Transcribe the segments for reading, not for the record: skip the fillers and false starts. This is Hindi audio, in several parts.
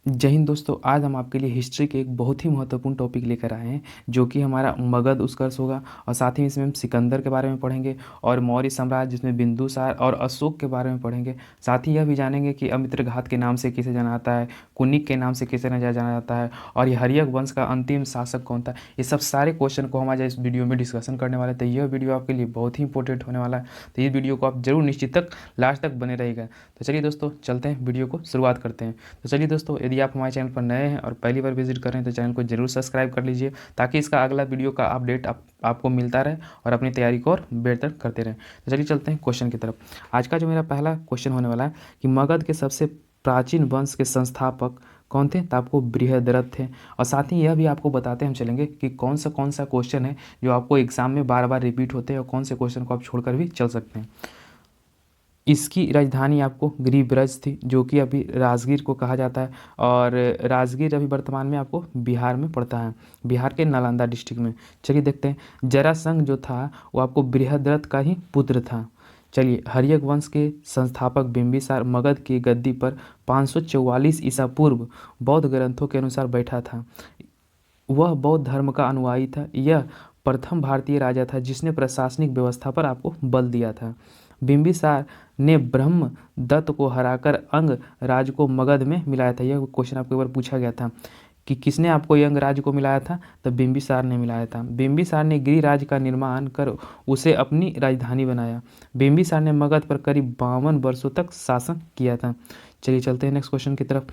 जय हिंद दोस्तों। आज हम आपके लिए हिस्ट्री के एक बहुत ही महत्वपूर्ण टॉपिक लेकर आए हैं जो कि हमारा मगध उत्कर्ष होगा। और साथ ही इसमें हम सिकंदर के बारे में पढ़ेंगे और मौर्य साम्राज्य जिसमें बिंदुसार और अशोक के बारे में पढ़ेंगे। साथ ही यह भी जानेंगे कि अमित्रघात के नाम से किसे जाना जाता है, कुनिक के नाम से किसे जाना जाता है और ये हर्यक वंश का अंतिम शासक कौन था। ये सब सारे क्वेश्चन को हम आज इस वीडियो में डिस्कशन करने वाले हैं। तो यह वीडियो आपके लिए बहुत ही इंपॉर्टेंट होने वाला है, तो इस वीडियो को आप जरूर निश्चित तक लास्ट तक बने रहेगा। तो चलिए दोस्तों चलते हैं, वीडियो को शुरुआत करते हैं। तो चलिए दोस्तों, यदि आप हमारे चैनल पर नए हैं और पहली बार विजिट कर रहे हैं तो चैनल को जरूर सब्सक्राइब कर लीजिए ताकि इसका अगला वीडियो का अपडेट आपको मिलता रहे और अपनी तैयारी को और बेहतर करते रहें। तो चलिए चलते हैं क्वेश्चन की तरफ। आज का जो मेरा पहला क्वेश्चन होने वाला है कि मगध के सबसे प्राचीन वंश के संस्थापक कौन थे। तो आपको बृहद्रथ थे। और साथ ही यह भी आपको बताते हम चलेंगे कि कौन सा क्वेश्चन है जो आपको एग्जाम में बार बार रिपीट होते हैं और कौन से क्वेश्चन को आप छोड़कर भी चल सकते हैं। इसकी राजधानी आपको गिरिब्रज थी जो कि अभी राजगीर को कहा जाता है और राजगीर अभी वर्तमान में आपको बिहार में पड़ता है, बिहार के नालंदा डिस्ट्रिक्ट में। चलिए देखते हैं। जरासंध जो था वो आपको बृहद्रथ का ही पुत्र था। चलिए, हर्यक वंश के संस्थापक बिंबिसार मगध की गद्दी पर 544 ईसा पूर्व बौद्ध ग्रंथों के अनुसार बैठा था। वह बौद्ध धर्म का अनुयायी था। यह प्रथम भारतीय राजा था जिसने प्रशासनिक व्यवस्था पर आपको बल दिया था। बिंबिसार ने ब्रह्म दत्त को हराकर अंग राज को मगध में मिलाया था। यह क्वेश्चन आपको एक बार पूछा गया था कि किसने आपको यंग राज को मिलाया था, तो बिंबिसार ने मिलाया था। बिंबिसार ने गिरिराज का निर्माण कर उसे अपनी राजधानी बनाया। बिंबिसार ने मगध पर करीब 52 वर्षों तक शासन किया था। चलिए चलते हैं नेक्स्ट क्वेश्चन की तरफ।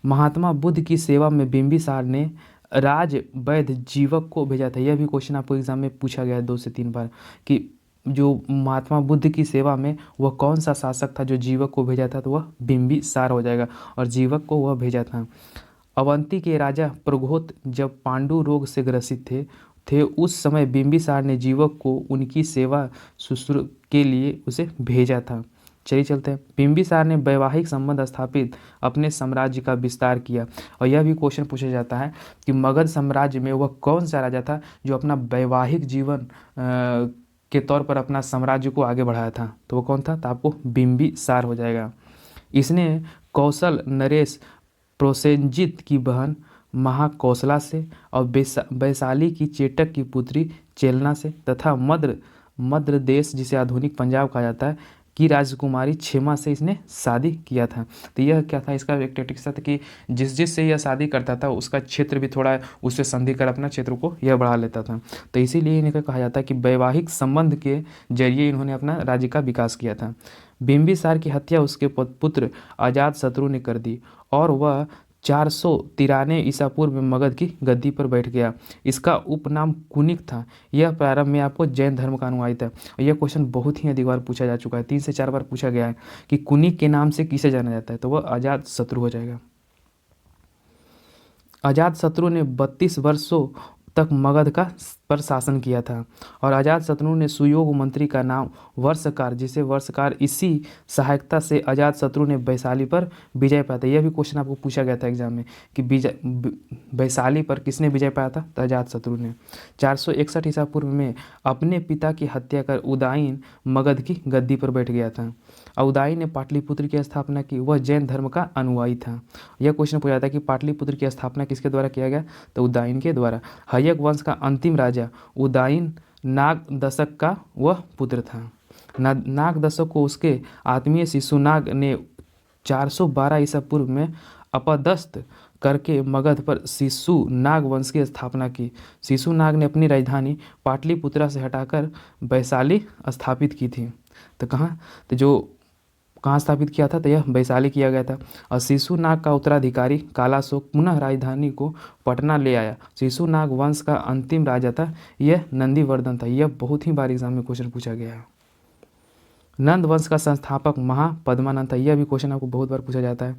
महात्मा बुद्ध की सेवा में बिंबिसार ने राज वैद्य जीवक को भेजा था। यह भी क्वेश्चन आपको एग्जाम में पूछा गया है 2 से 3 बार कि जो महात्मा बुद्ध की सेवा में वह कौन सा शासक था जो जीवक को भेजा था, तो वह बिंबिसार हो जाएगा और जीवक को वह भेजा था। अवंती के राजा प्रघोत जब पांडु रोग से ग्रसित थे उस समय बिंबिसार ने जीवक को उनकी सेवा शुश्रूषा के लिए उसे भेजा था। चलिए चलते हैं। बिंबिसार ने वैवाहिक संबंध स्थापित अपने साम्राज्य का विस्तार किया। और यह भी क्वेश्चन पूछा जाता है कि मगध साम्राज्य में वह कौन सा राजा था जो अपना वैवाहिक जीवन के तौर पर अपना साम्राज्य को आगे बढ़ाया था, तो वो कौन था, तो आपको बिंबिसार हो जाएगा। इसने कौशल नरेश प्रोसेनजित की बहन महाकौशला से और वैशाली की चेटक की पुत्री चेलना से तथा मद्र देश जिसे आधुनिक पंजाब कहा जाता है की राजकुमारी क्षेमा से इसने शादी किया था। तो यह क्या था, इसका एक टैक्टिक्स था कि जिस से यह शादी करता था उसका क्षेत्र भी थोड़ा उससे संधि कर अपना क्षेत्र को यह बढ़ा लेता था। तो इसीलिए इन्हें कहा जाता है कि वैवाहिक संबंध के जरिए इन्होंने अपना राज्य का विकास किया था। बिंबिसार की हत्या उसके पुत्र अजातशत्रु ने कर दी और वह 493 ईसा पूर्व में मगध की गद्दी पर बैठ गया। इसका उपनाम कुनिक था। यह प्रारंभ में आपको जैन धर्म का अनुयायी था। और यह क्वेश्चन बहुत ही अधिक बार पूछा जा चुका है, 3 से 4 बार पूछा गया है कि कुनिक के नाम से किसे जाना जाता है, तो वह अजातशत्रु हो जाएगा। अजातशत्रु ने 32 वर्षों तक मगध का पर शासन किया था और अजातशत्रु ने सुयोग मंत्री का नाम वर्षकार, जिसे वर्षकार इसी सहायकता से अजातशत्रु ने वैशाली पर विजय पाया था। यह भी क्वेश्चन आपको पूछा गया था एग्जाम में कि वैशाली पर किसने विजय पाया था, तो अजातशत्रु ने। 461 ईसा पूर्व में अपने पिता की हत्या कर उदायन मगध की गद्दी पर बैठ गया था। उदायन ने पाटलिपुत्र की स्थापना की। वह जैन धर्म का अनुयायी था। यह क्वेश्चन पूछा था कि पाटलिपुत्र की स्थापना किसके द्वारा किया गया, तो उदायन के द्वारा। हर्यक वंश का अंतिम राजा उदायन नाग दशक का वह पुत्र था। नाग दशक को उसके आत्मीय शिशुनाग ने 412 ईसा पूर्व में अपदस्थ करके मगध पर शिशुनाग वंश की स्थापना की। शिशुनाग ने अपनी राजधानी पाटलिपुत्रा से हटाकर वैशाली स्थापित की थी। तो कहाँ स्थापित किया था, तो यह वैशाली किया गया था। और शिशुनाग का उत्तराधिकारी कालाशोक पुनः राजधानी को पटना ले आया। शिशुनाग वंश का अंतिम राजा था यह नंदीवर्धन था। यह बहुत ही बार एग्जाम में क्वेश्चन पूछा गया है। नंद वंश का संस्थापक महापद्मानंद था। यह भी क्वेश्चन आपको बहुत बार पूछा जाता है।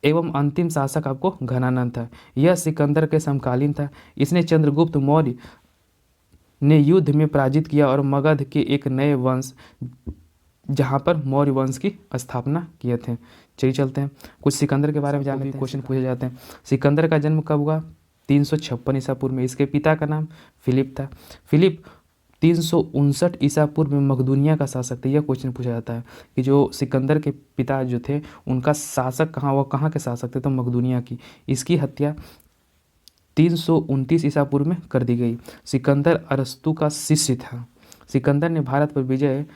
एवं अंतिम शासक आपको घनानंद था। यह सिकंदर के समकालीन था। इसने चंद्रगुप्त मौर्य ने युद्ध में पराजित किया और मगध के एक नए वंश जहाँ पर मौर्य वंश की स्थापना किए थे। चलिए चलते हैं, कुछ सिकंदर के बारे में जानते हैं। क्वेश्चन पूछे जाते हैं। सिकंदर का जन्म कब हुआ, 356 ईसा पूर्व में। इसके पिता का नाम फिलिप था। फिलिप 359 ईसा पूर्व में मकदूनिया का शासक था। यह क्वेश्चन पूछा जाता है कि जो सिकंदर के पिता जो थे उनका शासक कहाँ, वह कहाँ के शासक थे, तो मकदूनिया की। इसकी हत्या 329 ईसा पूर्व में कर दी गई। सिकंदर अरस्तु का शिष्य था। सिकंदर ने भारत पर विजय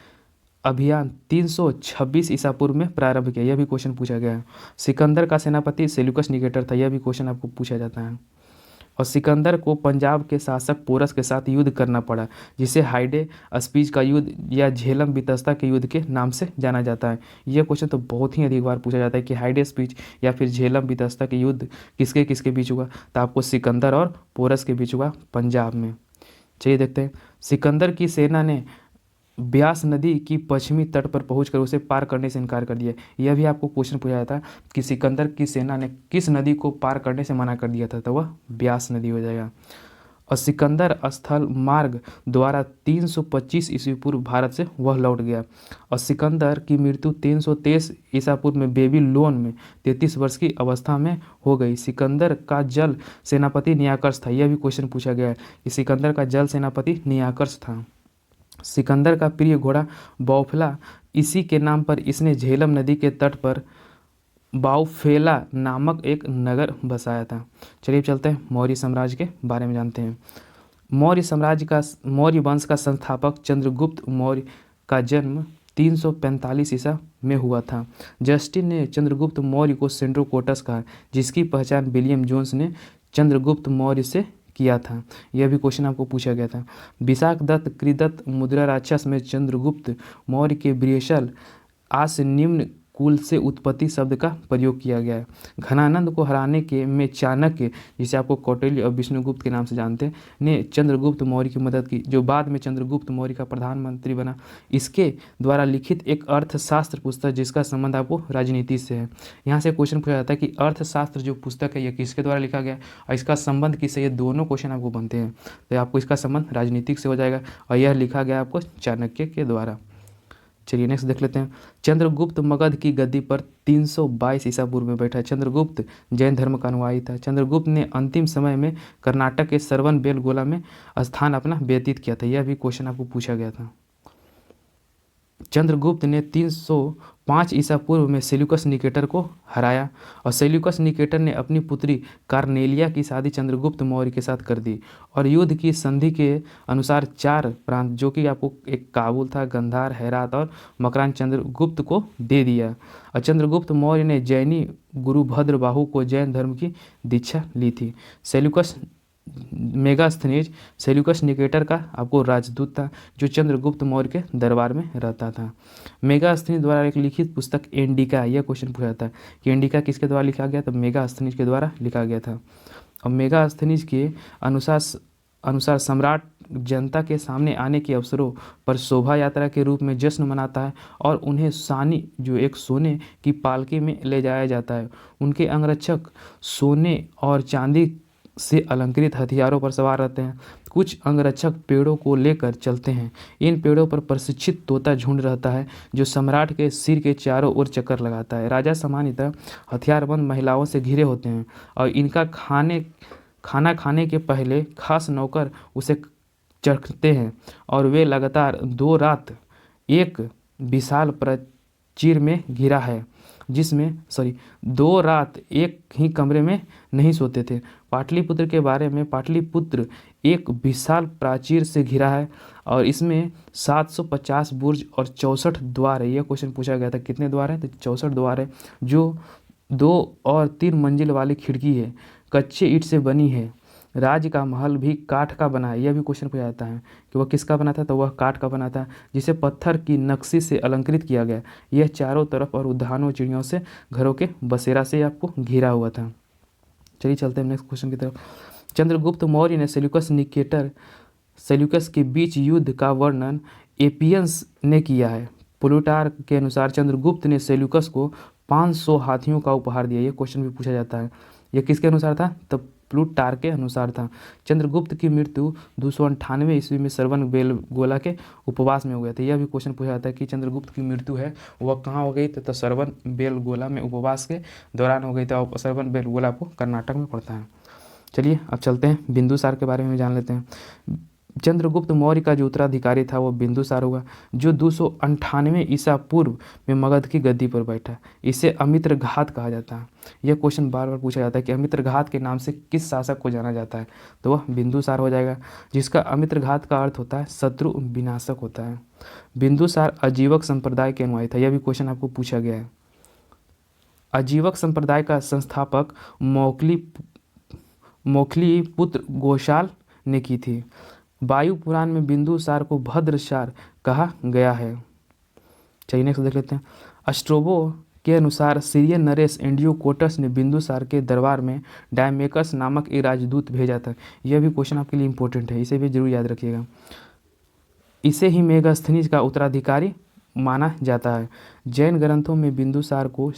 अभियान 326 ईसा पूर्व में प्रारंभ किया। यह भी क्वेश्चन पूछा गया है। सिकंदर का सेनापति सेल्यूकस निकेटर था। यह भी क्वेश्चन आपको पूछा जाता है। और सिकंदर को पंजाब के शासक पोरस के साथ युद्ध करना पड़ा, जिसे हाइडे स्पीच का युद्ध या झेलम बितस्ता के युद्ध के नाम से जाना जाता है। यह क्वेश्चन तो बहुत ही अधिक बार पूछा जाता है कि हाइडे स्पीच या फिर झेलम बितस्ता के युद्ध किसके किसके बीच हुआ, तो आपको सिकंदर और पोरस के बीच हुआ पंजाब में। चलिए देखते हैं। सिकंदर की सेना ने ब्यास नदी की पश्चिमी तट पर पहुंचकर उसे पार करने से इनकार कर दिया। यह भी आपको क्वेश्चन पूछा जाता है कि सिकंदर की सेना ने किस नदी को पार करने से मना कर दिया था, तो वह ब्यास नदी हो जाएगा। और सिकंदर स्थल मार्ग द्वारा 325 ईस्वी पूर्व भारत से वह लौट गया। और सिकंदर की मृत्यु 323 ईसा पूर्व में बेबीलोन में 33 वर्ष की अवस्था में हो गई। सिकंदर का जल सेनापति नियाकर्स था। यह भी क्वेश्चन पूछा गया है कि सिकंदर का जल सेनापति नियाकर्स था। सिकंदर का प्रिय घोड़ा बौफला, इसी के नाम पर इसने झेलम नदी के तट पर बाउफेला नामक एक नगर बसाया था। चलिए चलते हैं मौर्य साम्राज्य के बारे में जानते हैं। मौर्य वंश का संस्थापक चंद्रगुप्त मौर्य का जन्म 345 ईसा में हुआ था। जस्टिन ने चंद्रगुप्त मौर्य को सेंड्रोकोटस कहा, जिसकी पहचान विलियम जोन्स ने चंद्रगुप्त मौर्य से किया था। यह भी क्वेश्चन आपको पूछा गया था। विशाख दत्त कृदत्त मुद्रा राक्षस में चंद्रगुप्त मौर्य के बृहस्पति आस निम्न कुल से उत्पत्ति शब्द का प्रयोग किया गया है। घनानंद को हराने के में चाणक्य, जिसे आपको कौटिल्य और विष्णुगुप्त के नाम से जानते हैं, ने चंद्रगुप्त मौर्य की मदद की, जो बाद में चंद्रगुप्त मौर्य का प्रधानमंत्री बना। इसके द्वारा लिखित एक अर्थशास्त्र पुस्तक जिसका संबंध आपको राजनीति से है। यहाँ से क्वेश्चन पूछा जाता है कि अर्थशास्त्र जो पुस्तक है यह किसके द्वारा लिखा गया और इसका संबंध किससे, ये दोनों क्वेश्चन आपको बनते हैं। तो आपको इसका संबंध राजनीतिक से हो जाएगा और यह लिखा गया आपको चाणक्य के द्वारा। चलिए नेक्स्ट देख लेते हैं। चंद्रगुप्त मगध की गद्दी पर 322 ईसा पूर्व में बैठा। चंद्रगुप्त जैन धर्म का अनुयायी था। चंद्रगुप्त ने अंतिम समय में कर्नाटक के श्रवणबेलगोला में स्थान अपना व्यतीत किया था। यह भी क्वेश्चन आपको पूछा गया था। चंद्रगुप्त ने 305 ईसा पूर्व में सेल्यूकस निकेटर को हराया और सेल्यूकस निकेटर ने अपनी पुत्री कार्नेलिया की शादी चंद्रगुप्त मौर्य के साथ कर दी और युद्ध की संधि के अनुसार 4 प्रांत, जो कि आपको एक काबुल था, गंधार, हेरात और मकरान, चंद्रगुप्त को दे दिया। और चंद्रगुप्त मौर्य ने जैनी गुरु भद्रबाहु को जैन धर्म की दीक्षा ली थी। सेल्यूकस मेगास्थनीज सेल्यूकस निकेटर का आपको राजदूत था, जो चंद्रगुप्त मौर्य के दरबार में रहता था। मेगास्थनीज द्वारा एक लिखित पुस्तक इंडिका, यह क्वेश्चन पूछा था कि इंडिका किसके द्वारा लिखा गया, तो मेगास्थनीज के द्वारा लिखा गया था। और मेगास्थनीज के अनुसार सम्राट जनता के सामने आने के अवसरों पर शोभा यात्रा के रूप में जश्न मनाता है और उन्हें सानी, जो एक सोने की पालकी में ले जाया जाता है। उनके अंगरक्षक सोने और चांदी से अलंकृत हथियारों पर सवार रहते हैं। कुछ अंगरक्षक पेड़ों को लेकर चलते हैं। इन पेड़ों पर प्रशिक्षित तोता झुंड रहता है, जो सम्राट के सिर के चारों ओर चक्कर लगाता है। राजा सामान्यतः हथियारबंद महिलाओं से घिरे होते हैं और इनका खाना खाने के पहले खास नौकर उसे चखते हैं और वे लगातार 2 रात एक विशाल प्राचीर में घिरा है, जिसमें 2 रात एक ही कमरे में नहीं सोते थे। पाटलिपुत्र के बारे में, पाटलिपुत्र एक विशाल प्राचीर से घिरा है और इसमें 750 बुर्ज और 64 द्वार है। यह क्वेश्चन पूछा गया था, कितने द्वार हैं, तो 64 द्वार है, जो 2 और 3 मंजिल वाली खिड़की है, कच्चे ईंट से बनी है। राज्य का महल भी काठ का बना है। यह भी क्वेश्चन पूछा जाता है कि वह किसका बना था, तो वह काठ का बना था, जिसे पत्थर की नक्शी से अलंकृत किया गया। यह चारों तरफ और उद्यानों, चिड़ियों से, घरों के बसेरा से आपको घिरा हुआ था। चलिए चलते हैं नेक्स्ट क्वेश्चन की तरफ। चंद्रगुप्त मौर्य ने सेल्यूकस के बीच युद्ध का वर्णन एपियंस ने किया है। प्लूटार्क के अनुसार चंद्रगुप्त ने सेल्यूकस को 500 हाथियों का उपहार दिया। यह क्वेश्चन भी पूछा जाता है। यह किसके अनुसार था, तो प्लूटार्क के अनुसार था। चंद्रगुप्त की मृत्यु 298 ईस्वी में श्रवणबेलगोला के उपवास में हो गया था। यह भी क्वेश्चन पूछा जाता है कि चंद्रगुप्त की मृत्यु है वह कहाँ हो गई, तो श्रवणबेलगोला में उपवास के दौरान हो गई थी। और श्रवणबेलगोला आपको कर्नाटक में पड़ता है। चलिए अब चलते हैं बिंदुसार के बारे में जान लेते हैं। चंद्रगुप्त मौर्य का जो उत्तराधिकारी था वो बिंदुसार हुआ, जो 298 ईसा पूर्व में मगध की गद्दी पर बैठा। इसे अमित्रघात कहा जाता है। यह क्वेश्चन बार बार पूछा जाता है कि अमित्रघात के नाम से किस शासक को जाना जाता है, तो वह बिंदुसार हो जाएगा, जिसका अमित्रघात का अर्थ होता है शत्रु विनाशक होता है। बिंदुसार अजीवक संप्रदाय के अनुयायी था। यह भी क्वेश्चन आपको पूछा गया है। अजीवक संप्रदाय का संस्थापक मौखली पुत्र गोशाल ने की थी। वायु पुराण में बिंदुसार को भद्रसार कहा गया है। चलिए नेक्स्ट देख लेते हैं। अस्ट्रोबो के अनुसार सीरियन नरेश एंडियोकोटस ने बिंदुसार के दरबार में डायमेकस नामक एक राजदूत भेजा था। यह भी क्वेश्चन आपके लिए इंपॉर्टेंट है, इसे भी जरूर याद रखिएगा। इसे ही मेगास्थनीज का उत्तराधिकारी माना जाता है। जैन ग्रंथों में बिंदुसार को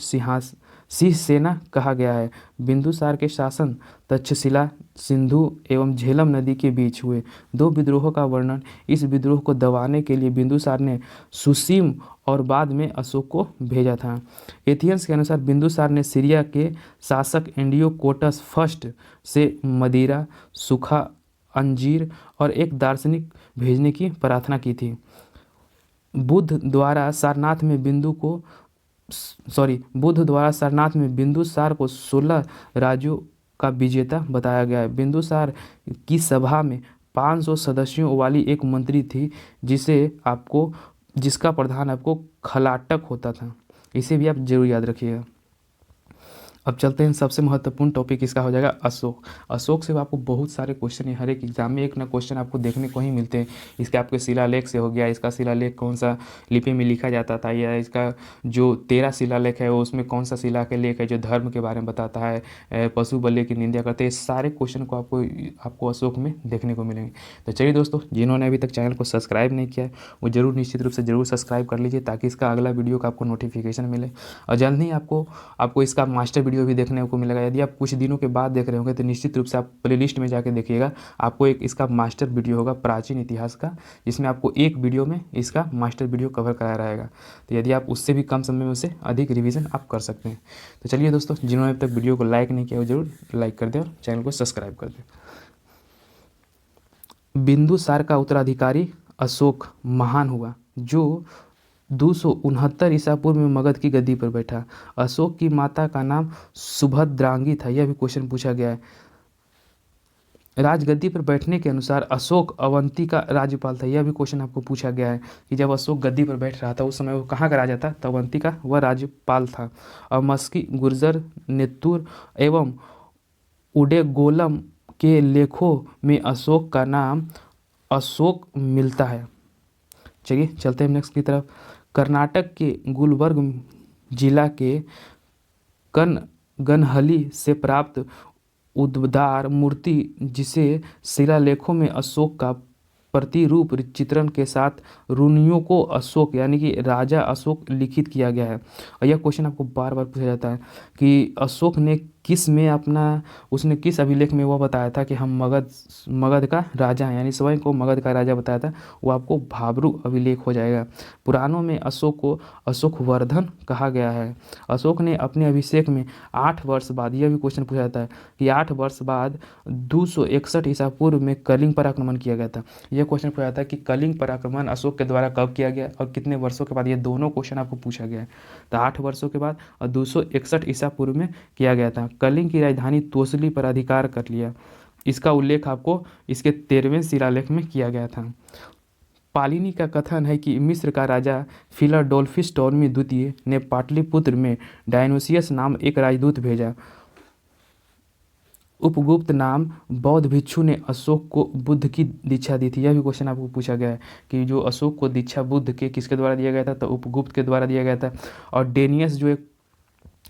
सिंहसेना कहा गया है। बिंदुसार के शासन तक्षशिला, सिंधु एवं झेलम नदी के बीच हुए 2 विद्रोहों का वर्णन। इस विद्रोह को दबाने के लिए बिंदुसार ने सुसीम और बाद में अशोक को भेजा था। एथियंस के अनुसार बिंदुसार ने सीरिया के शासक एंडियोकोटस फर्स्ट से मदिरा, सूखा अंजीर और एक दार्शनिक भेजने की प्रार्थना की थी। बुद्ध द्वारा सारनाथ में बिंदुसार को 16 राज्यों का विजेता बताया गया है। बिंदुसार की सभा में 500 सदस्यों वाली एक मंत्री थी, जिसका प्रधान आपको खलाटक होता था। इसे भी आप जरूर याद रखिएगा। अब चलते हैं, सबसे महत्वपूर्ण टॉपिक इसका हो जाएगा अशोक। अशोक से आपको बहुत सारे क्वेश्चन है, हर एक एग्जाम में एक ना क्वेश्चन आपको देखने को ही मिलते हैं। इसके आपके शिलालेख से हो गया, इसका शिलालेख कौन सा लिपि में लिखा जाता था, या इसका जो 13 शिलालेख है उसमें कौन सा शिलालेख है जो धर्म के बारे में बताता है, पशु बलि की निंदा करते हैं। सारे क्वेश्चन को आपको अशोक में देखने को मिलेंगे। तो चलिए दोस्तों, जिन्होंने अभी तक चैनल को सब्सक्राइब नहीं किया है वो जरूर निश्चित रूप से जरूर सब्सक्राइब कर लीजिए, ताकि इसका अगला वीडियो का आपको नोटिफिकेशन मिले। और जल्द ही आपको इसका मास्टर वीडियो भी देखने को मिलेगा। यदि आप कुछ दिनों के बाद देख रहे होंगे तो निश्चित रूप से आप प्लेलिस्ट में जाके देखिएगा, आपको एक इसका मास्टर वीडियो होगा प्राचीन इतिहास का, जिसमें आपको एक वीडियो में इसका मास्टर वीडियो कवर कराया रहेगा। तो यदि आप उससे भी कम समय में उसे अधिक रिवीजन आप कर सकते हैं। तो चलिए दोस्तों, जिन्होंने अब तक वीडियो को लाइक नहीं किया वो जरूर लाइक कर दें और चैनल को सब्सक्राइब कर दें। बिंदुसार का उत्तराधिकारी अशोक महान हुआ, जो 269 ईसा पूर्व में मगध की गद्दी पर बैठा। अशोक की माता का नाम सुभद्रांगी था। यह भी क्वेश्चन पूछा गया है। राजगद्दी पर बैठने के अनुसार अशोक अवंती का राज्यपाल था। यह भी क्वेश्चन आपको पूछा गया है कि जब अशोक गद्दी पर बैठ रहा था उस समय वो कहाँ का राजा था, तो अवंती का वह राज्यपाल था। और मस्की, गुर्जर, नेत्तुर एवं उडेगोलम के लेखों में अशोक का नाम अशोक मिलता है। चलिए चलते हैं नेक्स्ट की तरफ। कर्नाटक के गुलबर्ग जिला के कनगनहली से प्राप्त उद्दार मूर्ति, जिसे शिलालेखों में अशोक का प्रतिरूप चित्रण के साथ रूनियों को अशोक यानी कि राजा अशोक लिखित किया गया है। और यह क्वेश्चन आपको बार बार पूछा जाता है कि अशोक ने उसने किस अभिलेख में वह बताया था कि हम मगध का राजा हैं, यानी स्वयं को मगध का राजा बताया था, वो आपको भाब्रू अभिलेख हो जाएगा। पुराणों में अशोक को अशोकवर्धन कहा गया है। अशोक ने अपने अभिषेक में 8 वर्ष बाद, यह भी क्वेश्चन पूछा जाता है कि 8 वर्ष बाद 261 ईसा पूर्व में कलिंग पर आक्रमण किया गया था। यह क्वेश्चन पूछा जाता है कि कलिंग पर आक्रमण अशोक के द्वारा कब किया गया और कितने वर्षों के बाद, ये दोनों क्वेश्चन आपको पूछा गया है। तो 8 वर्षों के बाद और 261 ईसा पूर्व में किया गया था। कलिंग की राजधानी तोसली पर अधिकार कर लिया। इसका उल्लेख आपको इसके 13वें शिलालेख में किया गया था। पालिनी का कथन है कि मिस्र का राजा फिलाडोल्फिस टॉलमी द्वितीय ने पाटलिपुत्र में डायनोसियस नाम एक राजदूत भेजा। उपगुप्त नाम बौद्ध भिक्षु ने अशोक को बुद्ध की दीक्षा दी थी। यह भी क्वेश्चन आपको पूछा गया है कि जो अशोक को दीक्षा बुद्ध के किसके द्वारा दिया गया था, तो उपगुप्त के द्वारा दिया गया था। और डेनियस जो एक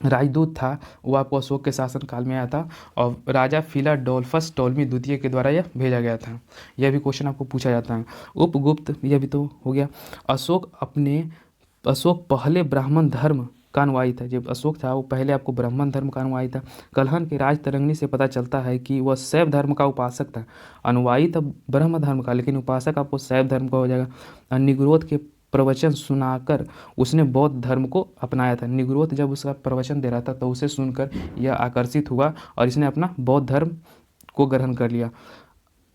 राजदूत था वो आपको अशोक के शासन काल में आया था और राजा फिलाडोल्फस टॉलमी द्वितीय के द्वारा यह भेजा गया था। यह भी क्वेश्चन आपको पूछा जाता है। उपगुप्त, यह भी तो हो गया। अशोक पहले ब्राह्मण धर्म का अनुयायी था। जब अशोक था वो पहले आपको ब्राह्मण धर्म का अनुयायी था। कलहन के राज तरंगिणी से पता चलता है कि वह शैव धर्म का उपासक था। अनुयायी था ब्रह्म धर्म का, लेकिन उपासक आपको शैव धर्म का हो जाएगा। निग्रोध के प्रवचन सुनाकर उसने बौद्ध धर्म को अपनाया था। निग्रोध जब उसका प्रवचन दे रहा था तो उसे सुनकर यह आकर्षित हुआ और इसने अपना बौद्ध धर्म को ग्रहण कर लिया।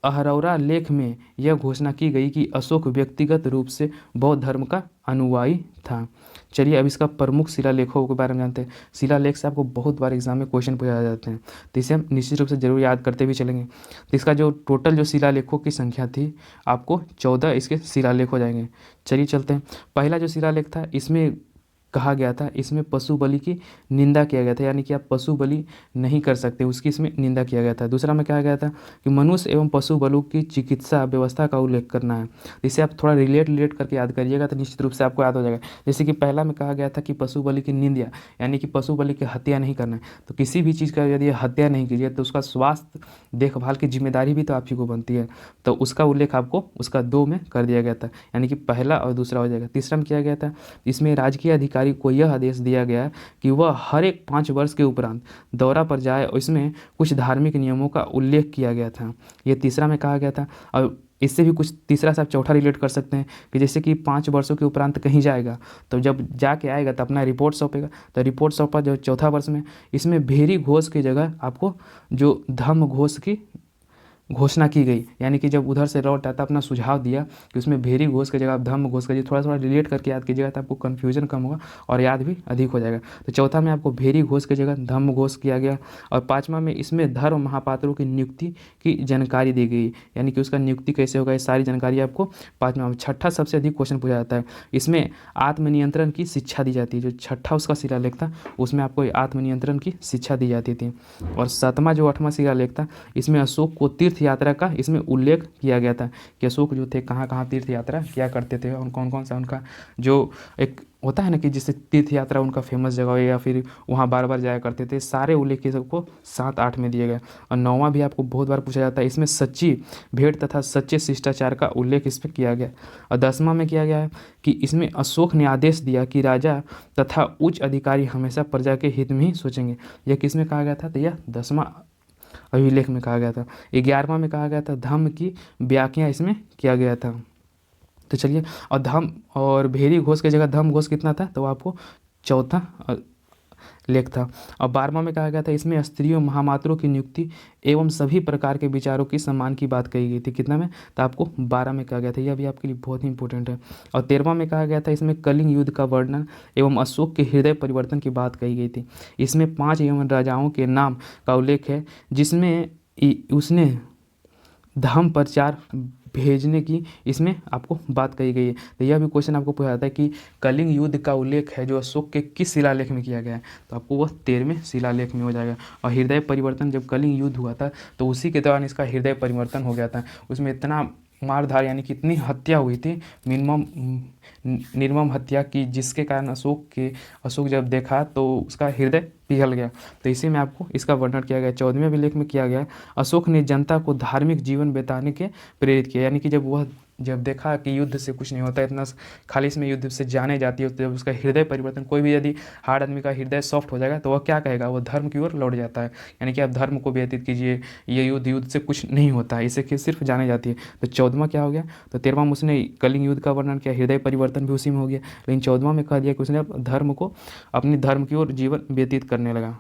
अहरौरा लेख में यह घोषणा की गई कि अशोक व्यक्तिगत रूप से बौद्ध धर्म का अनुयायी था। चलिए अब इसका प्रमुख शिलालेखों के बारे में जानते हैं। शिलालेख से आपको बहुत बार एग्जाम में क्वेश्चन पूछा जाते हैं, तो इसे हम निश्चित रूप से जरूर याद करते भी चलेंगे। तो इसका जो टोटल जो शिलालेखों की संख्या थी, आपको 14 इसके शिलालेख हो जाएंगे। चलिए चलते हैं। पहला जो शिलालेख था, इसमें कहा गया था, इसमें पशु बलि की निंदा किया गया था, यानी कि आप पशु बलि नहीं कर सकते, उसकी इसमें निंदा किया गया था। दूसरा में कहा गया था कि मनुष्य एवं पशु बलों की चिकित्सा व्यवस्था का उल्लेख करना है। इसे आप थोड़ा रिलेट करके याद करिएगा तो निश्चित रूप से आपको याद हो जाएगा। जैसे कि पहला में कहा गया था कि पशु बलि की निंदा, यानी कि पशु बलि की हत्या नहीं करना है। तो किसी भी चीज़ का यदि हत्या नहीं कीजिए तो उसका स्वास्थ्य देखभाल की जिम्मेदारी भी तो आप ही को बनती है, तो उसका उल्लेख आपको उसका 2 में कर दिया गया था, यानी कि पहला और दूसरा हो जाएगा। तीसरा में किया गया था, इसमें राजकीय अधिकारी को यह आदेश दिया गया कि वह हर एक 5 वर्ष के उपरांत दौरा पर जाए और इसमें कुछ धार्मिक नियमों का उल्लेख किया गया था। ये तीसरा में कहा गया था। और इससे भी कुछ तीसरा से आप चौथा रिलेट कर सकते हैं कि जैसे कि 5 वर्षों के उपरांत कहीं जाएगा तो जब जाके आएगा तो अपना रिपोर्ट सौंपेगा, तो रिपोर्ट सौंपा जो चौथा वर्ष में, इसमें भेरी घोष की जगह आपको जो धम्म घोष की घोषणा की गई, यानी कि जब उधर से लौट आता अपना सुझाव दिया कि उसमें भेरी घोष की जगह आप धम्म घोष करिए। थोड़ा थोड़ा रिलेट करके याद कीजिएगा तो आपको कन्फ्यूजन कम होगा और याद भी अधिक हो जाएगा। तो चौथा में आपको भेरी घोष की जगह धम्म घोष किया गया। और पाँचवा में इसमें धर्म महापात्रों की नियुक्ति की जानकारी दी गई, यानी कि उसका नियुक्ति कैसे होगा, ये सारी जानकारी आपको पाँचवा में। छठा सबसे अधिक क्वेश्चन पूछा जाता है, इसमें आत्मनियंत्रण की शिक्षा दी जाती है। जो छठा उसका शिलालेख था उसमें आपको आत्मनियंत्रण की शिक्षा दी जाती थी। और सातवां जो 8वां शिलालेख था, इसमें अशोक को तीर्थ यात्रा का इसमें उल्लेख किया गया था कि अशोक जो थे कहाँ कहाँ तीर्थ यात्रा किया करते थे और कौन कौन सा उनका जो एक होता है ना कि जिससे तीर्थ यात्रा उनका फेमस जगह है या फिर वहाँ बार बार जाया करते थे, सारे उल्लेख ये सबको 7-8 में दिए गए। और 9वां भी आपको बहुत बार पूछा जाता है, इसमें सच्ची भेंट तथा सच्चे शिष्टाचार का उल्लेख इस पर किया गया। और 10वां में किया गया है कि इसमें अशोक ने आदेश दिया कि राजा तथा उच्च अधिकारी हमेशा प्रजा के हित में ही सोचेंगे। यह किस में कहा गया था, तो यह 10वां अभिलेख में कहा गया था। 11वां में कहा गया था धम्म की व्याख्या इसमें किया गया था। तो चलिए, और धम्म और भेरी घोष की जगह धम्म घोष कितना था, तो आपको चौथा लेख था। और 12वां में कहा गया था इसमें स्त्रियों महामात्रों की नियुक्ति एवं सभी प्रकार के विचारों की सम्मान की बात कही गई थी। कितना में, तो आपको 12 में कहा गया था। यह भी आपके लिए बहुत ही इंपॉर्टेंट है। और 13वां में कहा गया था इसमें कलिंग युद्ध का वर्णन एवं अशोक के हृदय परिवर्तन की बात कही गई थी। इसमें 5 एवं राजाओं के नाम का उल्लेख है जिसमें उसने धर्म प्रचार भेजने की इसमें आपको बात कही गई है। तो यह भी क्वेश्चन आपको पूछा जाता है कि कलिंग युद्ध का उल्लेख है जो अशोक के किस शिलालेख में किया गया है, तो आपको वह 13वें शिलालेख में हो जाएगा। और हृदय परिवर्तन, जब कलिंग युद्ध हुआ था तो उसी के दौरान इसका हृदय परिवर्तन हो गया था। उसमें इतना मारधार यानी कि इतनी हत्या हुई थी, निर्मम हत्या की, जिसके कारण अशोक जब देखा तो उसका हृदय पिघल गया। तो इसी में आपको इसका वर्णन किया गया। 14वें अभिलेख में किया गया, अशोक ने जनता को धार्मिक जीवन बिताने के प्रेरित किया, यानी कि जब देखा कि युद्ध से कुछ नहीं होता, इतना खाली इसमें युद्ध से जाने जाती है, तो जब उसका हृदय परिवर्तन, कोई भी यदि हार्ड आदमी का हृदय सॉफ्ट हो जाएगा तो वह क्या कहेगा, वह धर्म की ओर लौट जाता है। यानी कि आप धर्म को व्यतीत कीजिए, ये युद्ध से कुछ नहीं होता है, इसे सिर्फ जाने जाती है। तो 14वां क्या हो गया, तो 13वां में उसने कलिंग युद्ध का वर्णन किया, हृदय परिवर्तन भी उसी में हो गया। लेकिन 14वां में कह दिया कि उसने धर्म को अपनी धर्म की ओर जीवन व्यतीत करने लगा।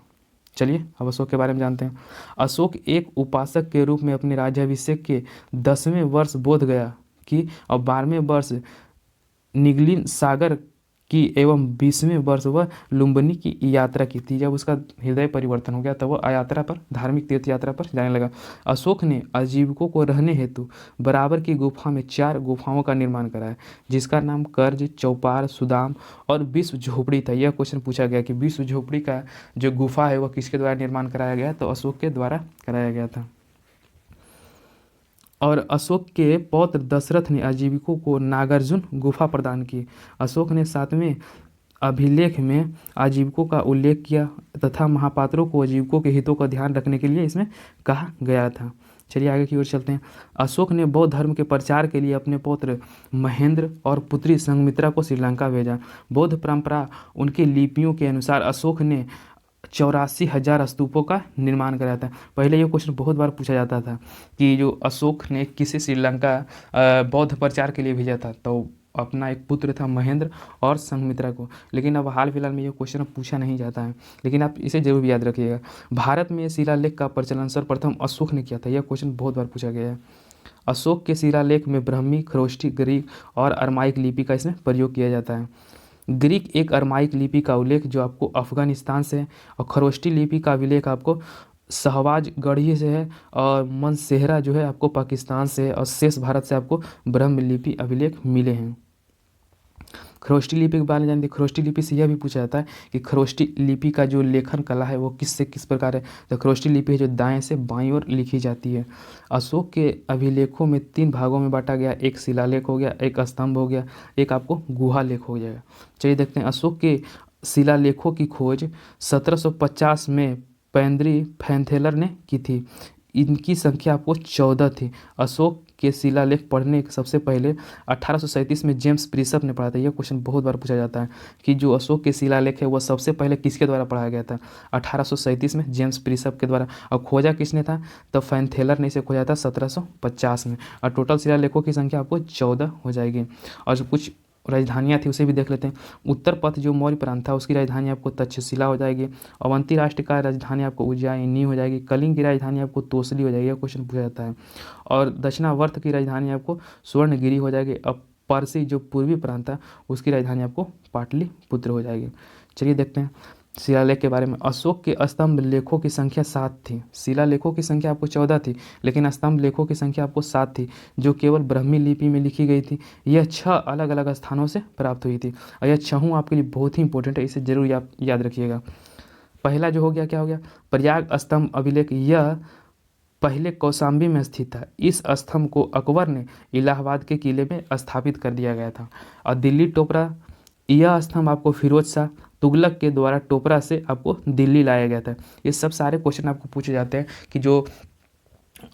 चलिए अब अशोक के बारे में जानते हैं। अशोक एक उपासक के रूप में अपने राज्याभिषेक के 10वें वर्ष बोध गया की और 12वें वर्ष निगलिन सागर की एवं 20वें वर्ष वह लुम्बिनी की यात्रा की थी। जब उसका हृदय परिवर्तन हो गया तब वह यात्रा पर, धार्मिक तीर्थ यात्रा पर जाने लगा। अशोक ने आजीविकों को रहने हेतु बराबर की गुफा में 4 गुफाओं का निर्माण कराया, जिसका नाम कर्ज, चौपार, सुदाम और विश्व झोपड़ी था। यह क्वेश्चन पूछा गया कि विश्व झोपड़ी का जो गुफा है वह किसके द्वारा निर्माण कराया गया, तो अशोक के द्वारा कराया गया था। और अशोक के पौत्र दशरथ ने आजीविकों को नागार्जुन गुफा प्रदान की। अशोक ने 7वें अभिलेख में आजीविकों का उल्लेख किया तथा महापात्रों को आजीविकों के हितों का ध्यान रखने के लिए इसमें कहा गया था। चलिए आगे की ओर चलते हैं। अशोक ने बौद्ध धर्म के प्रचार के लिए अपने पौत्र महेंद्र और पुत्री संघमित्रा को श्रीलंका भेजा। बौद्ध परंपरा उनकी लिपियों के अनुसार अशोक ने 84,000 स्तूपों का निर्माण कराया था। पहले ये क्वेश्चन बहुत बार पूछा जाता था कि जो अशोक ने किसे श्रीलंका बौद्ध प्रचार के लिए भेजा था, तो अपना एक पुत्र था महेंद्र और संघमित्रा को। लेकिन अब हाल फिलहाल में ये क्वेश्चन पूछा नहीं जाता है, लेकिन आप इसे जरूर याद रखिएगा। भारत में शिलालेख का प्रचलन सर्वप्रथम अशोक ने किया था। यह क्वेश्चन बहुत बार पूछा गया है। अशोक के शिलालेख में ब्राह्मी, खरोष्टी, ग्रीक और अरमाइक लिपि का इसमें प्रयोग किया जाता है। ग्रीक एक अरमाइक लिपि का उल्लेख जो आपको अफगानिस्तान से है, और खरोष्टी लिपि का अभिलेख आपको शहबाज गढ़ी से है, और मनसेहरा जो है आपको पाकिस्तान से है, और शेष भारत से आपको ब्रह्म लिपि अभिलेख मिले हैं। खरोष्टी लिपि के बारे में जानते हैं। खरोष्टी लिपि से यह भी पूछा जाता है कि खरोष्टी लिपि का जो लेखन कला है वो किस से किस प्रकार है। तो खरोष्टी लिपि है जो दाएं से बाईं ओर लिखी जाती है। अशोक के अभिलेखों में 3 भागों में बांटा गया, एक शिलालेख हो गया, एक स्तंभ हो गया, एक आपको गुहा लेख हो जाएगा। चलिए देखते हैं। अशोक के शिलालेखों की खोज 1750 में पेंद्री फैंथेलर ने की थी। इनकी संख्या आपको 14 थी। अशोक के शिलालेख पढ़ने के सबसे पहले 1837 में जेम्स प्रिसप ने पढ़ा था। यह क्वेश्चन बहुत बार पूछा जाता है कि जो अशोक के शिलालेख है वह सबसे पहले किसके द्वारा पढ़ाया गया था। 1837 में जेम्स प्रिसप के द्वारा। और खोजा किसने था, तो फैंथेलर ने इसे खोजा था 1750 में। और टोटल शिलालेखों की संख्या आपको 14 हो जाएगी। और जो कुछ राजधानियाँ थी उसे भी देख लेते हैं। उत्तर पथ जो मौर्य प्रांत था उसकी राजधानी आपको तक्षशिला हो जाएगी। अवंती राष्ट्र का राजधानी आपको उज्जैनी हो जाएगी। कलिंग की राजधानी आपको तोसली हो जाएगी, यह क्वेश्चन पूछा जाता है। और दक्षिणावर्त की राजधानी आपको स्वर्णगिरी हो जाएगी। अब पारसी जो पूर्वी प्रांत था उसकी राजधानी आपको पाटलिपुत्र हो जाएगी। चलिए देखते हैं शिलालेख के बारे में। अशोक के स्तंभ लेखों की संख्या 7 थी। शिलालेखों की संख्या आपको 14 थी, लेकिन स्तंभ लेखों की संख्या आपको 7 थी, जो केवल ब्राह्मी लिपि में लिखी गई थी। यह 6 अलग अलग स्थानों से प्राप्त हुई थी, और यह 6 आपके लिए बहुत ही इंपॉर्टेंट है, इसे जरूर याद रखिएगा। पहला जो हो गया, क्या हो गया, प्रयाग स्तंभ अभिलेख। यह पहले कौशाम्बी में स्थित था। इस स्तंभ को अकबर ने इलाहाबाद के किले में स्थापित कर दिया गया था। और दिल्ली टोपरा, यह स्तंभ आपको फिरोज शाह तुगलक के द्वारा टोपरा से आपको दिल्ली लाया गया था। ये सब सारे क्वेश्चन आपको पूछे जाते हैं कि जो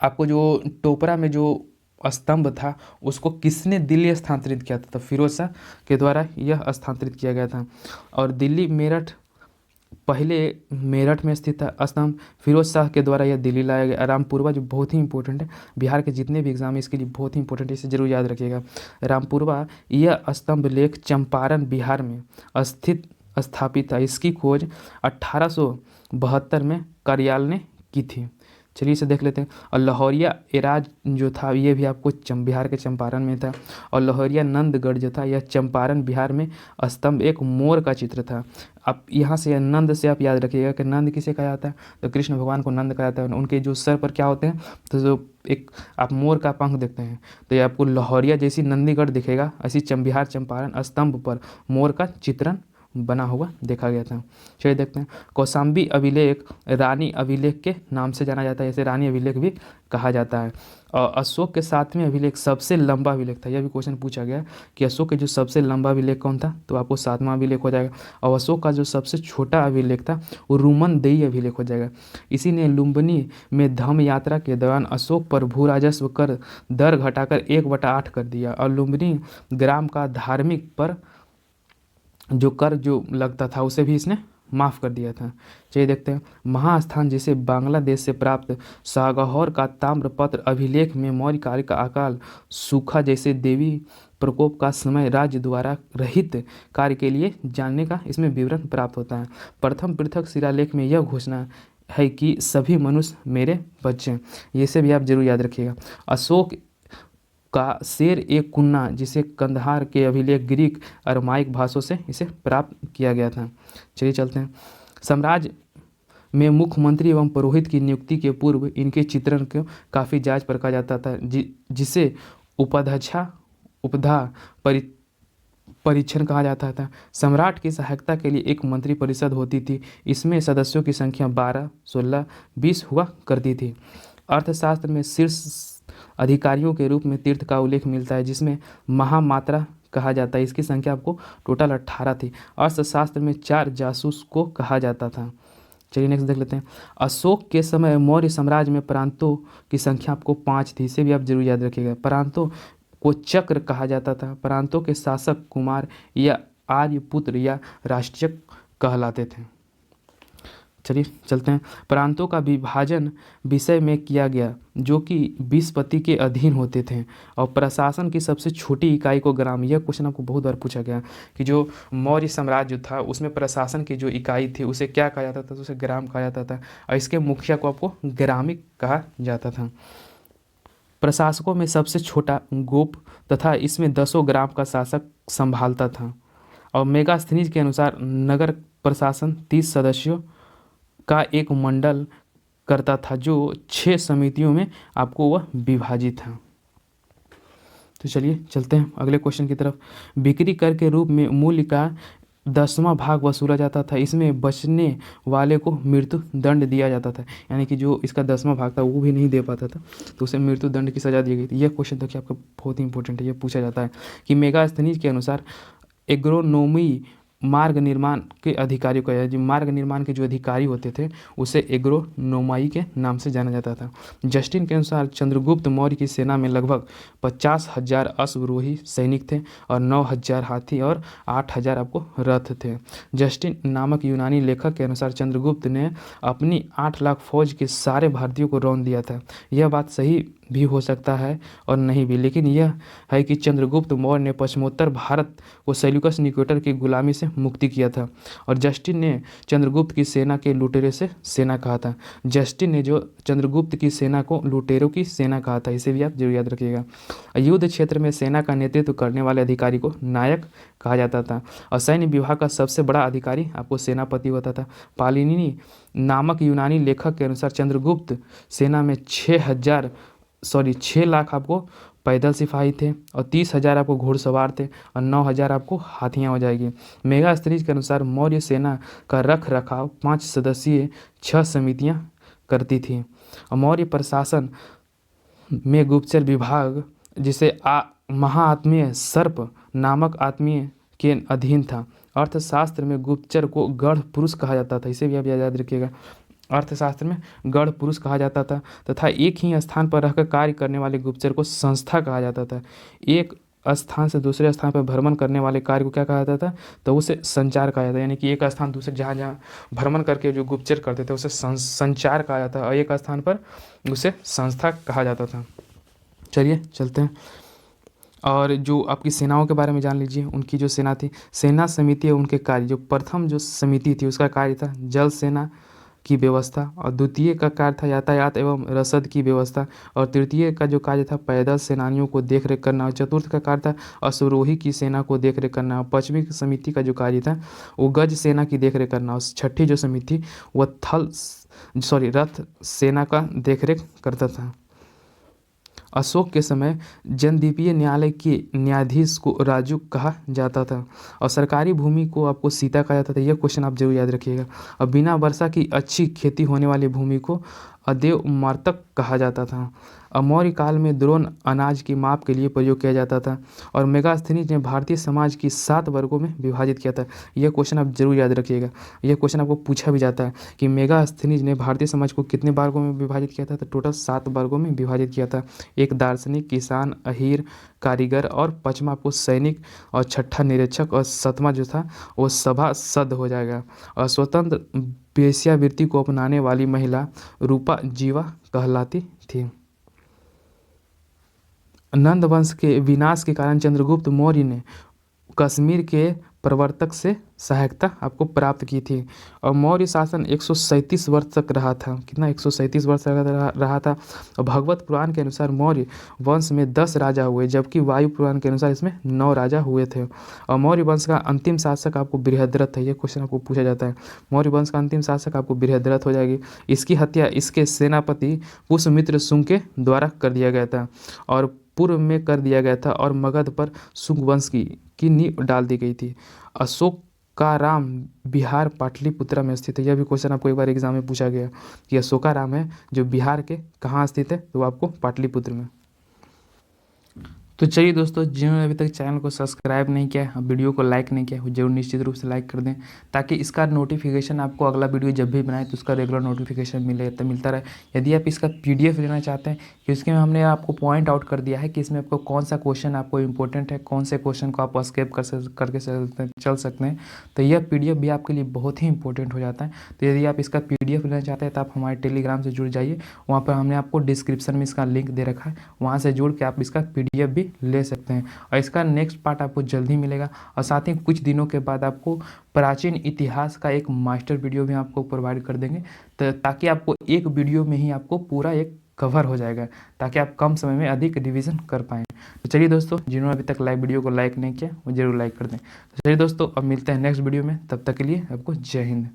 आपको जो टोपरा में जो स्तंभ था उसको किसने दिल्ली स्थानांतरित किया था, तो फिरोज शाह के द्वारा यह स्थानांतरित किया गया था। और दिल्ली मेरठ, पहले मेरठ में स्थित था स्तंभ, फिरोज शाह के द्वारा यह दिल्ली लाया गया। रामपुरवा जो बहुत ही इंपॉर्टेंट है, बिहार के जितने भी एग्जाम है इसके लिए बहुत ही इंपॉर्टेंट है, इसे जरूर याद रखिएगा। रामपुरवा यह स्तंभ लेख चंपारण बिहार में स्थित स्थापित था। इसकी खोज 1872 में करियाल ने की थी। चलिए इसे देख लेते हैं। और लाहौरिया एराज जो था ये भी आपको बिहार के चंपारण में था। और लाहौरिया नंदगढ़ जो था यह चंपारण बिहार में स्तंभ एक मोर का चित्र था। अब यहाँ से नंद से आप याद रखिएगा कि नंद किसे कहा जाता है, तो कृष्ण भगवान को नंद कहा जाता है। उनके जो सर पर क्या होते हैं, तो जो एक आप मोर का पंख देखते हैं, तो ये आपको लाहौरिया जैसी नंदीगढ़ दिखेगा, ऐसी बिहार चंपारण स्तंभ पर मोर का चित्रण बना हुआ देखा गया था। चलिए देखते हैं। कौशाम्बी अभिलेख रानी अभिलेख के नाम से जाना जाता है, इसे रानी अभिलेख भी कहा जाता है। और अशोक के 7वें अभिलेख सबसे लंबा अभिलेख था। यह भी क्वेश्चन पूछा गया कि अशोक के जो सबसे लंबा अभिलेख कौन था, तो आपको 7वां अभिलेख हो जाएगा। और अशोक का जो सबसे छोटा अभिलेख था वो रुमनदेही अभिलेख हो जाएगा। इसी ने लुम्बिनी में धम्म यात्रा के दौरान अशोक पर भू राजस्व कर दर घटाकर 1/8 कर दिया, और लुम्बिनी ग्राम का धार्मिक पर जो कर जो लगता था उसे भी इसने माफ़ कर दिया था। चलिए देखते हैं। महास्थान जिसे बांग्लादेश से प्राप्त सागौर का ताम्रपत्र अभिलेख में मौर्य काल का अकाल सूखा जैसे देवी प्रकोप का समय राज्य द्वारा रहित कार्य के लिए जानने का इसमें विवरण प्राप्त होता है। प्रथम पृथक शिलालेख में यह घोषणा है कि सभी मनुष्य मेरे बच्चे हैं। ये से भी आप जरूर याद रखिएगा। अशोक का शेर ए कुन्ना जिसे कंदहार के अभिलेख ग्रीक अरमाइक भाषाओं से इसे प्राप्त किया गया था। चलिए चलते हैं। साम्राज्य में मुख्यमंत्री एवं पुरोहित की नियुक्ति के पूर्व इनके चित्रण को काफ़ी जांच परखा जाता था, जिसे उपधा परीक्षण कहा जाता था। सम्राट की सहायता के लिए एक मंत्री परिषद होती थी। इसमें सदस्यों की संख्या 12, 16, 20 हुआ करती थी। अर्थशास्त्र में शीर्ष अधिकारियों के रूप में तीर्थ का उल्लेख मिलता है, जिसमें महामात्रा कहा जाता है। इसकी संख्या आपको टोटल 18 थी। अर्थशास्त्र में 4 जासूस को कहा जाता था। चलिए नेक्स्ट देख लेते हैं। अशोक के समय मौर्य साम्राज्य में प्रांतों की संख्या आपको 5 थी। इसे भी आप जरूर याद रखिएगा। प्रांतों को चक्र कहा जाता था। प्रांतों के शासक कुमार या आर्यपुत्र या राष्ट्रचक कहलाते थे। चलिए चलते हैं। प्रांतों का विभाजन विषय में किया गया जो कि 20 पति के अधीन होते थे, और प्रशासन की सबसे छोटी इकाई को ग्राम। यह क्वेश्चन आपको बहुत बार पूछा गया कि जो मौर्य साम्राज्य था उसमें प्रशासन की जो इकाई थी उसे क्या कहा जाता था, तो उसे ग्राम कहा जाता था, और इसके मुखिया को आपको ग्रामिक कहा जाता था। प्रशासकों में सबसे छोटा गोप तथा इसमें 10 ग्राम का शासक संभालता था। और मेगास्थनीज के अनुसार नगर प्रशासन 30 सदस्यों का एक मंडल करता था जो 6 समितियों में आपको वह विभाजित था। तो चलिए चलते हैं अगले क्वेश्चन की तरफ। बिक्री कर के रूप में मूल्य का 10वां भाग वसूला जाता था। इसमें बचने वाले को मृत्यु दंड दिया जाता था, यानी कि जो इसका 10वां भाग था वो भी नहीं दे पाता था तो उसे मृत्यु दंड की सज़ा दी गई थी। यह क्वेश्चन देखिए आपका बहुत ही इंपॉर्टेंट है। यह पूछा जाता है कि मेगास्थनीज के अनुसार एग्रोनोमी मार्ग निर्माण के अधिकारियों का, जो मार्ग निर्माण के जो अधिकारी होते थे उसे एग्रोनोमाई के नाम से जाना जाता था। जस्टिन के अनुसार चंद्रगुप्त मौर्य की सेना में लगभग 50,000 अश्वरोही सैनिक थे और 9,000 हाथी और 8,000 आपको रथ थे। जस्टिन नामक यूनानी लेखक के अनुसार चंद्रगुप्त ने अपनी 8 लाख फौज के सारे भारतीयों को रौंद दिया था। यह बात सही भी हो सकता है और नहीं भी, लेकिन यह है कि चंद्रगुप्त मौर्य ने पश्चिमोत्तर भारत को सेल्यूकस निकेटर की गुलामी से मुक्ति किया था। और जस्टिन ने चंद्रगुप्त की सेना के लुटेरे से सेना कहा था। जस्टिन ने जो चंद्रगुप्त की सेना को लुटेरों की सेना कहा था, इसे भी आप जरूर याद रखिएगा। युद्ध क्षेत्र में सेना का नेतृत्व करने वाले अधिकारी को नायक कहा जाता था और सैन्य विभाग का सबसे बड़ा अधिकारी आपको सेनापति होता था। पालिनी नामक यूनानी लेखक के अनुसार चंद्रगुप्त सेना में 6 लाख आपको पैदल सिपाही थे और 30,000 आपको घुड़सवार थे और 9,000 आपको हाथियाँ हो जाएगी। मेगास्थनीज के अनुसार मौर्य सेना का रख रखाव 5 सदस्यीय 6 समितियाँ करती थी और मौर्य प्रशासन में गुप्तचर विभाग जिसे महाआत्मीय सर्प नामक आत्मीय के अधीन था। अर्थशास्त्र में गुप्तचर को गढ़ पुरुष कहा जाता था, इसे भी आप याद रखिएगा। अर्थशास्त्र में गढ़ पुरुष कहा जाता था तथा एक ही स्थान पर रहकर कार्य करने वाले गुप्तचर को संस्था कहा जाता था। एक स्थान से दूसरे स्थान पर भ्रमण करने वाले कार्य को क्या कहा जाता था, तो उसे संचार कहा जाता है। यानी कि एक स्थान दूसरे जहाँ जहाँ भ्रमण करके जो गुप्तचर करते थे उसे संचार कहा जाता है और एक स्थान पर उसे संस्था कहा जाता था। चलिए चलते हैं और जो आपकी सेनाओं के बारे में जान लीजिए। उनकी जो सेना थी, सेना समिति है उनके कार्य, जो प्रथम जो समिति थी उसका कार्य था जल सेना की व्यवस्था और द्वितीय का कार्य था यातायात एवं रसद की व्यवस्था और तृतीय का जो कार्य था पैदल सेनानियों को देखरेख करना और चतुर्थ का कार्य था अश्वरोही की सेना को देखरेख करना और पांचवी समिति का जो कार्य था वो गज सेना की देखरेख करना और छठी जो समिति वह रथ सेना का देखरेख करता था। अशोक के समय जनद्वीपीय न्यायालय के न्यायाधीश को राजू कहा जाता था और सरकारी भूमि को आपको सीता कहा जाता था। यह क्वेश्चन आप जरूर याद रखिएगा। और बिना वर्षा की अच्छी खेती होने वाली भूमि को अदेव मार्तक कहा जाता था। मौर्य काल में द्रोण अनाज की माप के लिए प्रयोग किया जाता था और मेगास्थनीज ने भारतीय समाज की 7 वर्गों में विभाजित किया था। यह क्वेश्चन आप जरूर याद रखिएगा। यह क्वेश्चन आपको पूछा भी जाता है कि मेगास्थनीज ने भारतीय समाज को कितने वर्गों में विभाजित किया था, तो टोटल 7 वर्गों में विभाजित किया था। एक दार्शनिक, किसान, अहीर, कारीगर और 5वां आपको सैनिक और 6ठा निरीक्षक और 7वां जो था वो सभासद हो जाएगा। और स्वतंत्र वेश्यावृत्ति को अपनाने वाली महिला रूपा जीवा कहलाती थी। नंद वंश के विनाश के कारण चंद्रगुप्त मौर्य ने कश्मीर के प्रवर्तक से सहायता आपको प्राप्त की थी और मौर्य शासन 137 वर्ष तक रहा था। कितना? 137 वर्ष रहा था। और भगवत पुराण के अनुसार मौर्य वंश में 10 राजा हुए, जबकि वायु पुराण के अनुसार इसमें 9 राजा हुए थे। और मौर्य वंश का अंतिम शासक आपको बृहद्रथ है। ये क्वेश्चन आपको पूछा जाता है। मौर्य वंश का अंतिम शासक आपको बृहद्रथ हो जाएगी। इसकी हत्या इसके सेनापति पुष्यमित्र शुंग के द्वारा कर दिया गया था और पूर्व में कर दिया गया था और मगध पर शुंग वंश की नींव डाल दी गई थी। अशोकाराम बिहार पाटलिपुत्रा में स्थित है। यह भी क्वेश्चन आपको एक बार एग्जाम में पूछा गया कि अशोकाराम है जो बिहार के कहाँ स्थित है, तो आपको पाटलिपुत्र में। तो चलिए दोस्तों, जिन्होंने अभी तक चैनल को सब्सक्राइब नहीं किया है, वीडियो को लाइक नहीं किया है, जरूर निश्चित रूप से लाइक कर दें ताकि इसका नोटिफिकेशन आपको अगला वीडियो जब भी बनाए तो उसका रेगुलर नोटिफिकेशन मिलता रहे। यदि आप इसका PDF लेना चाहते हैं कि उसके में हमने आपको पॉइंट आउट कर दिया है कि इसमें आपको कौन सा क्वेश्चन आपको इंपॉर्टेंट है, कौन से क्वेश्चन को आप स्किप करके चल सकते हैं, तो यह PDF भी आपके लिए बहुत ही इंपॉर्टेंट हो जाता है। तो यदि आप इसका PDF लेना चाहते हैं तो आप हमारे टेलीग्राम से जुड़ जाइए। वहाँ पर हमने आपको डिस्क्रिप्शन में इसका लिंक दे रखा है, वहाँ से जुड़ के आप इसका PDF भी ले सकते हैं और इसका नेक्स्ट पार्ट आपको जल्दी मिलेगा। और साथ ही कुछ दिनों के बाद आपको प्राचीन इतिहास का एक मास्टर वीडियो भी आपको प्रोवाइड कर देंगे, ताकि आपको एक वीडियो में ही आपको पूरा एक कवर हो जाएगा, ताकि आप कम समय में अधिक रिवीजन कर पाएँ। तो चलिए दोस्तों, जिन्होंने अभी तक वीडियो को लाइक नहीं किया वो ज़रूर लाइक कर दें। तो चलिए दोस्तों, अब मिलते हैं नेक्स्ट वीडियो में, तब तक के लिए आपको जय हिंद।